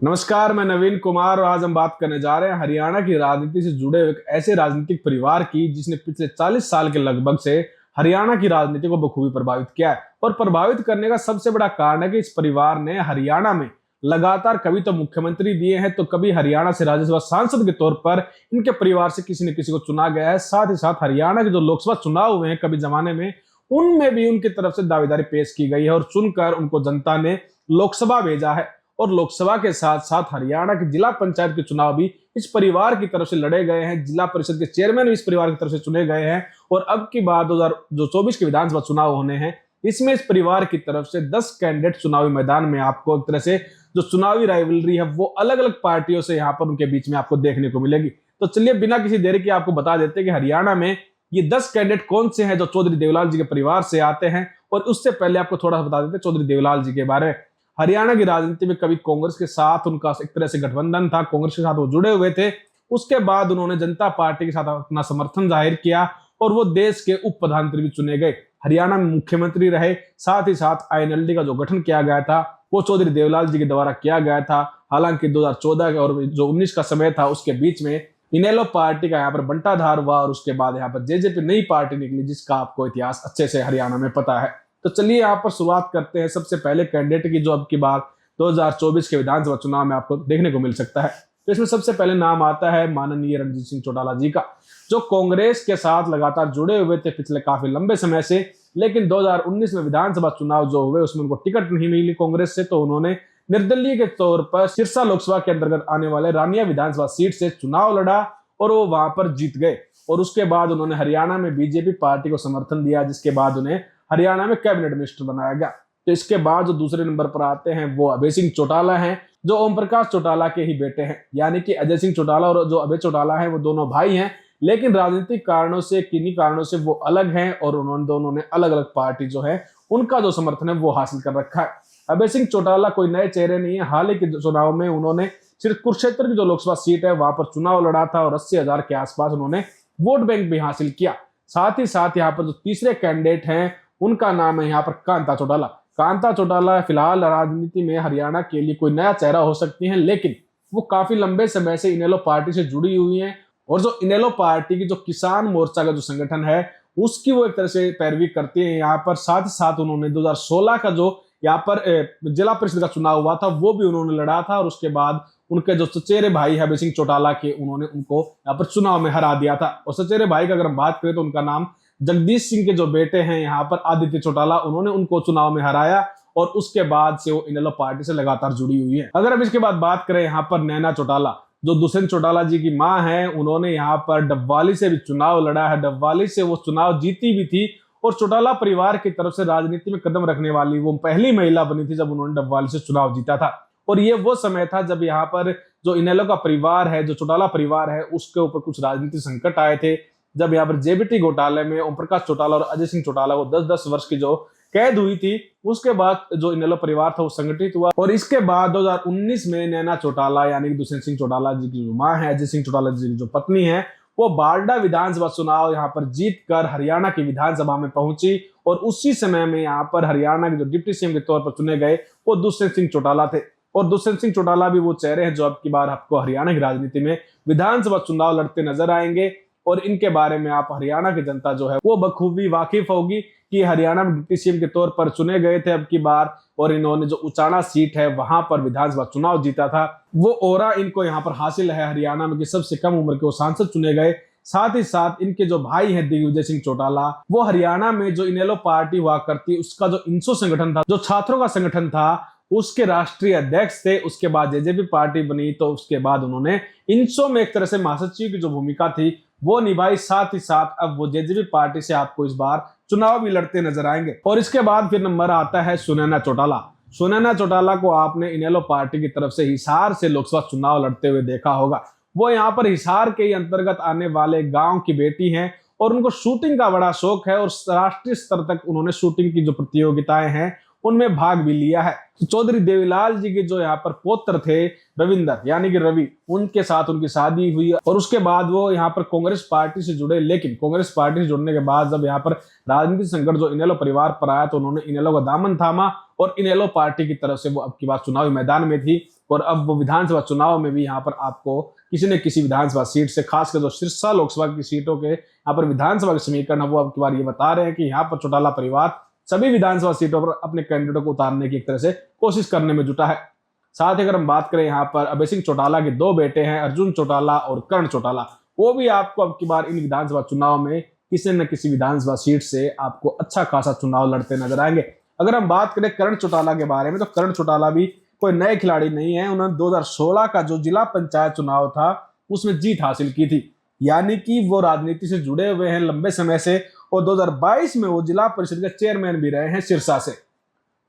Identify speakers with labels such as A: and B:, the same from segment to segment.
A: नमस्कार, मैं नवीन कुमार और आज हम बात करने जा रहे हैं हरियाणा की राजनीति से जुड़े हुए एक ऐसे राजनीतिक परिवार की जिसने पिछले 40 साल के लगभग से हरियाणा की राजनीति को बखूबी प्रभावित किया है। और प्रभावित करने का सबसे बड़ा कारण है कि इस परिवार ने हरियाणा में लगातार कभी तो मुख्यमंत्री दिए हैं तो कभी हरियाणा से राज्यसभा सांसद के तौर पर इनके परिवार से किसी न किसी को चुना गया है। साथ ही साथ हरियाणा के जो लोकसभा चुनाव हुए हैं कभी जमाने में, उनमें भी उनकी तरफ से दावेदारी पेश की गई है और चुनकर उनको जनता ने लोकसभा भेजा है। और लोकसभा के साथ साथ हरियाणा के जिला पंचायत के चुनाव भी इस परिवार की तरफ से लड़े गए हैं। जिला परिषद के चेयरमैन भी इस परिवार की तरफ से चुने गए हैं। और अब की बात 2024 के विधानसभा चुनाव होने हैं, इसमें इस परिवार की तरफ से 10 कैंडिडेट चुनावी मैदान में आपको एक तरह से जो चुनावी राइवलरी है वो अलग अलग पार्टियों से यहाँ पर उनके बीच में आपको देखने को मिलेगी। तो चलिए बिना किसी देरी के आपको बता देते हैं कि हरियाणा में ये 10 कैंडिडेट कौन से हैं जो चौधरी देवलाल जी के परिवार से आते हैं। और उससे पहले आपको थोड़ा सा बता देते हैं चौधरी देवलाल जी के बारे में। हरियाणा की राजनीति में कभी कांग्रेस के साथ उनका एक तरह से गठबंधन था, कांग्रेस के साथ वो जुड़े हुए थे। उसके बाद उन्होंने जनता पार्टी के साथ अपना समर्थन जाहिर किया और वो देश के उप प्रधानमंत्री भी चुने गए। हरियाणा में मुख्यमंत्री रहे। साथ ही साथ आईएनएलडी का जो गठन किया गया था वो चौधरी देवलाल जी के द्वारा किया गया था। हालांकि 2014 और जो 19 का समय था उसके बीच में इनेलो पार्टी का यहाँ पर बंटाधार हुआ और उसके बाद यहाँ पर जेजेपी नई पार्टी निकली, जिसका आपको इतिहास अच्छे से हरियाणा में पता है। तो चलिए यहाँ पर शुरुआत करते हैं सबसे पहले कैंडिडेट की, जो अब की बार 2024 के विधानसभा चुनाव में आपको देखने को मिल सकता है। तो इसमें सबसे पहले नाम आता है माननीय रणजीत सिंह चौटाला जी का, जो कांग्रेस के साथ लगातार जुड़े हुए थे पिछले काफी लंबे समय से। लेकिन 2019 में विधानसभा चुनाव जो हुए उसमें उनको टिकट नहीं मिली कांग्रेस से, तो उन्होंने निर्दलीय के तौर पर सिरसा लोकसभा के अंतर्गत आने वाले रानिया विधानसभा सीट से चुनाव लड़ा और वो वहां पर जीत गए। और उसके बाद उन्होंने हरियाणा में बीजेपी पार्टी को समर्थन दिया, जिसके बाद उन्हें हरियाणा में कैबिनेट मिनिस्टर बनाया गया। तो इसके बाद जो दूसरे नंबर पर आते हैं वो अभय सिंह चौटाला हैं, जो ओम प्रकाश चौटाला के ही बेटे हैं। यानी कि अजय सिंह चौटाला और जो अभय चौटाला हैं वो दोनों भाई हैं, लेकिन राजनीतिक कारणों से किन्हीं कारणों से वो अलग हैं और उन्होंने दोनों ने अलग अलग पार्टी जो है उनका जो समर्थन है वो हासिल कर रखा है। अभय सिंह चौटाला कोई नए चेहरे नहीं है। हाल ही के चुनाव में उन्होंने सिर्फ कुरुक्षेत्र की जो लोकसभा सीट है वहां पर चुनाव लड़ा था और 80,000 के आसपास उन्होंने वोट बैंक भी हासिल किया। साथ ही साथ यहाँ पर जो तीसरे कैंडिडेट हैं उनका नाम है यहाँ पर कांता चौटाला। कांता चौटाला फिलहाल राजनीति में हरियाणा के लिए कोई नया चेहरा हो सकती हैं, लेकिन वो काफी लंबे समय से इनेलो पार्टी से जुड़ी हुई हैं। और जो इनेलो पार्टी की जो किसान मोर्चा का जो संगठन है उसकी वो एक तरह से पैरवी करती है यहाँ पर। साथ ही साथ उन्होंने 2016 का जो यहाँ पर जिला परिषद का चुनाव हुआ था वो भी उन्होंने लड़ा था। और उसके बाद उनके जो सचेरे भाई है अभय सिंह चौटाला के, उन्होंने उनको यहाँ पर चुनाव में हरा दिया था। और सचेरे भाई का अगर हम बात करें तो उनका नाम जगदीश सिंह के जो बेटे हैं यहाँ पर आदित्य चौटाला, उन्होंने उनको चुनाव में हराया और उसके बाद से वो इनेलो पार्टी से लगातार जुड़ी हुई है। अगर हम इसके बाद बात करें यहाँ पर नैना चौटाला, जो दुष्यंत चौटाला जी की मां है, उन्होंने यहाँ पर डबवाली से भी चुनाव लड़ा है। डबवाली से वो चुनाव जीती भी थी और चौटाला परिवार की तरफ से राजनीति में कदम रखने वाली वो पहली महिला बनी थी जब उन्होंने डबवाली से चुनाव जीता था। और ये वो समय था जब यहाँ पर जो इनेलो का परिवार है, जो चौटाला परिवार है, उसके ऊपर कुछ राजनीतिक संकट आए थे। जब यहाँ पर जेबीटी घोटाले में ओम प्रकाश चौटाला और अजय सिंह चौटाला को 10-10 वर्ष की जो कैद हुई थी, उसके बाद जो इनेलो परिवार था वो संगठित हुआ। और इसके बाद 2019 में नैना चौटाला यानी कि दुष्यंत सिंह चौटाला जी की जो मां है, अजय सिंह चौटाला जी की जो पत्नी है, वो बारडा विधानसभा चुनाव यहाँ पर जीत कर हरियाणा की विधानसभा में पहुंची। और उसी समय में यहाँ पर हरियाणा के जो डिप्टी सीएम के तौर पर चुने गए वो दुष्यंत सिंह चौटाला थे। और दुष्यंत सिंह चौटाला भी वो चेहरे हैं जो अब की बार आपको हरियाणा की राजनीति में विधानसभा चुनाव लड़ते नजर आएंगे। और इनके बारे में आप हरियाणा की जनता जो है वो बखूबी वाकिफ होगी कि हरियाणा में डिप्टी सीएम के तौर पर चुने गए थे अब की बार, और इन्होंने जो उचाना सीट है वहां पर विधानसभा चुनाव जीता था। वो ओरा इनको यहाँ पर हासिल है हरियाणा में कि सबसे कम उम्र के वो सांसद चुने गए। साथ ही साथ इनके जो भाई हैं दिग्विजय सिंह चौटाला, वो हरियाणा में जो इनेलो पार्टी हुआ करती उसका जो इंसो संगठन था, जो छात्रों का संगठन था, उसके राष्ट्रीय अध्यक्ष थे। उसके बाद जेजेपी पार्टी बनी तो उसके बाद उन्होंने इंसो में एक तरह से महासचिव की जो भूमिका थी वो निभाई। साथ ही साथ अब वो जेजेपी पार्टी से आपको इस बार चुनाव भी लड़ते नजर आएंगे। और इसके बाद फिर नंबर आता है सुनैना चौटाला। सुनैना चौटाला को आपने इनेलो पार्टी की तरफ से हिसार से लोकसभा चुनाव लड़ते हुए देखा होगा। वो यहाँ पर हिसार के अंतर्गत आने वाले गांव की बेटी हैं और उनको शूटिंग का बड़ा शौक है और राष्ट्रीय स्तर तक उन्होंने शूटिंग की जो प्रतियोगिताएं हैं उनमें भाग भी लिया है। तो चौधरी देवीलाल जी के जो यहाँ पर पौत्र थे रविंदर यानी कि रवि, उनके साथ उनकी शादी हुई और उसके बाद वो यहाँ पर कांग्रेस पार्टी से जुड़े। लेकिन कांग्रेस पार्टी से जुड़ने के बाद जब यहाँ पर राजनीतिक संकट जो इनेलो परिवार पर आया तो उन्होंने इनेलो का दामन थामा और इनेलो पार्टी की तरफ से वो अब की बात चुनावी मैदान में थी। और अब वो विधानसभा चुनाव में भी यहाँ पर आपको किसी न किसी विधानसभा सीट से, खासकर जो सिरसा लोकसभा की सीटों के यहाँ पर विधानसभा के समीकरण है वो अब की बार ये बता रहे हैं कि यहाँ पर चौटाला परिवार सभी विधानसभा सीटों पर अपने कैंडिडेटों को उतारने की एक तरह से कोशिश करने में जुटा है। साथ ही अगर हम बात करें यहाँ पर अभय सिंह चौटाला के दो बेटे हैं, अर्जुन चौटाला और कर्ण चौटाला, वो भी आपको अब की बार इन विधानसभा चुनाव में किसी न किसी विधानसभा सीट से आपको अच्छा खासा चुनाव लड़ते नजर आएंगे। अगर हम बात करें कर्ण चौटाला के बारे में तो कर्ण चौटाला भी कोई नए खिलाड़ी नहीं है। उन्होंने 2016 का जो जिला पंचायत चुनाव था उसमें जीत हासिल की थी, यानी कि वो राजनीति से जुड़े हुए हैं लंबे समय से और 2022 में वो जिला परिषद के चेयरमैन भी रहे हैं सिरसा से।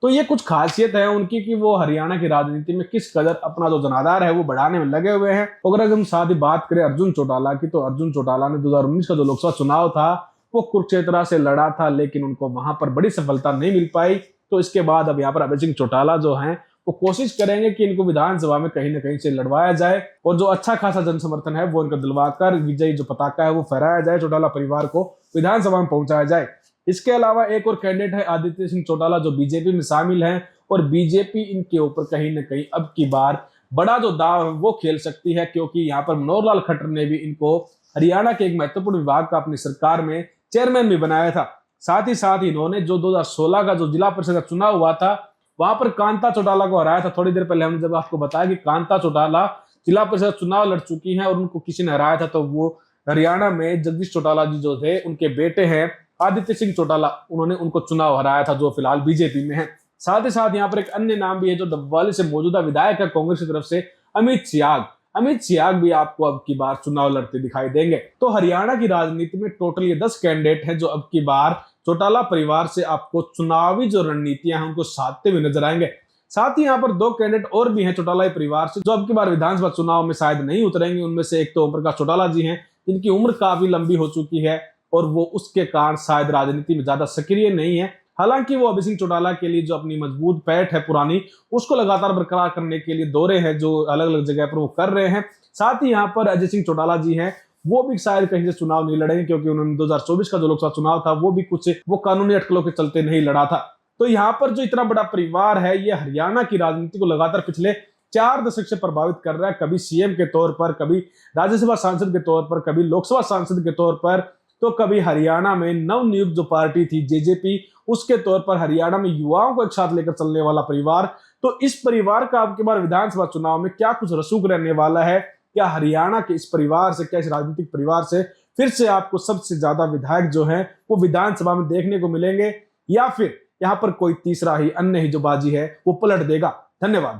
A: तो ये कुछ खासियत है उनकी कि वो हरियाणा की राजनीति में किस कदर अपना जो जनाधार है वो बढ़ाने में लगे हुए हैं। अगर हम साथ ही बात करें अर्जुन चौटाला की, तो अर्जुन चौटाला ने 2019 का जो लोकसभा चुनाव था वो कुरुक्षेत्र से लड़ा था, लेकिन उनको वहां पर बड़ी सफलता नहीं मिल पाई। तो इसके बाद अब यहाँ पर अभय सिंह चौटाला जो हैं वो कोशिश करेंगे कि इनको विधानसभा में कहीं ना कहीं से लड़वाया जाए और जो अच्छा खासा जन समर्थन है वो इनको दिलवाकर विजयी जो पताका है वो फहराया जाए, चौटाला परिवार को विधानसभा में पहुंचाया जाए। इसके अलावा एक और कैंडिडेट है आदित्य सिंह चौटाला जो बीजेपी में शामिल हैं और बीजेपी इनके ऊपर कहीं ना कहीं अब की बार बड़ा जो दाव है वो खेल सकती है, क्योंकि यहाँ पर मनोहर लाल खट्टर ने भी इनको हरियाणा के एक महत्वपूर्ण विभाग का अपनी सरकार में चेयरमैन भी बनाया था। साथ ही इन्होंने जो 2016 का जो जिला परिषद का चुनाव हुआ था वहां पर कांता चौटाला को हराया था। थोड़ी देर पहले हमने जब आपको बताया कि कांता चौटाला जिला परिषद चुनाव लड़ चुकी हैं और उनको किसी ने हराया था, तो वो हरियाणा में जगदीश चौटाला जी जो थे उनके बेटे हैं आदित्य सिंह चौटाला, उन्होंने उनको चुनाव हराया था जो फिलहाल बीजेपी में है। साथ ही यहाँ पर एक अन्य नाम भी है जो डबवाली से मौजूदा विधायक है कांग्रेस की तरफ से, अमित सियाग भी आपको अब की बार चुनाव लड़ते दिखाई देंगे। तो हरियाणा की राजनीति में टोटल ये 10 कैंडिडेट हैं जो अब की बार चौटाला परिवार से आपको चुनावी जो रणनीतियां हैं उनको साधते हुए नजर आएंगे। साथ ही यहाँ पर 2 कैंडिडेट और भी हैं चौटाला परिवार से जो अब की बार विधानसभा चुनाव में शायद नहीं उतरेंगे। उनमें से एक तो ओम प्रकाश चौटाला जी हैं जिनकी उम्र काफी लंबी हो चुकी है और वो उसके कारण शायद राजनीति में ज्यादा सक्रिय नहीं है। हालांकि वो अभय सिंह चौटाला के लिए जो अपनी मजबूत पैठ है पुरानी उसको लगातार बरकरार करने के लिए दौरे हैं जो अलग अलग जगह पर वो कर रहे हैं। साथ ही यहाँ पर अजय सिंह चौटाला जी हैं, वो भी शायद कहीं से चुनाव नहीं लड़ेंगे क्योंकि उन्होंने 2024 का जो लोकसभा चुनाव था वो भी कुछ वो कानूनी अटकलों के चलते नहीं लड़ा था। तो यहाँ पर जो इतना बड़ा परिवार है ये हरियाणा की राजनीति को लगातार पिछले 4 दशक से प्रभावित कर रहा है, कभी सीएम के तौर पर, कभी राज्यसभा सांसद के तौर पर, कभी लोकसभा सांसद के तौर पर, तो कभी हरियाणा में नवनियुक्त जो पार्टी थी जेजेपी उसके तौर पर हरियाणा में युवाओं को एक साथ लेकर चलने वाला परिवार। तो इस परिवार का आपके बार विधानसभा चुनाव में क्या कुछ रसूख रहने वाला है, क्या हरियाणा के इस परिवार से, क्या इस राजनीतिक परिवार से फिर से आपको सबसे ज्यादा विधायक जो हैं वो विधानसभा में देखने को मिलेंगे, या फिर यहाँ पर कोई तीसरा ही अन्य ही जो बाजी है वो पलट देगा। धन्यवाद।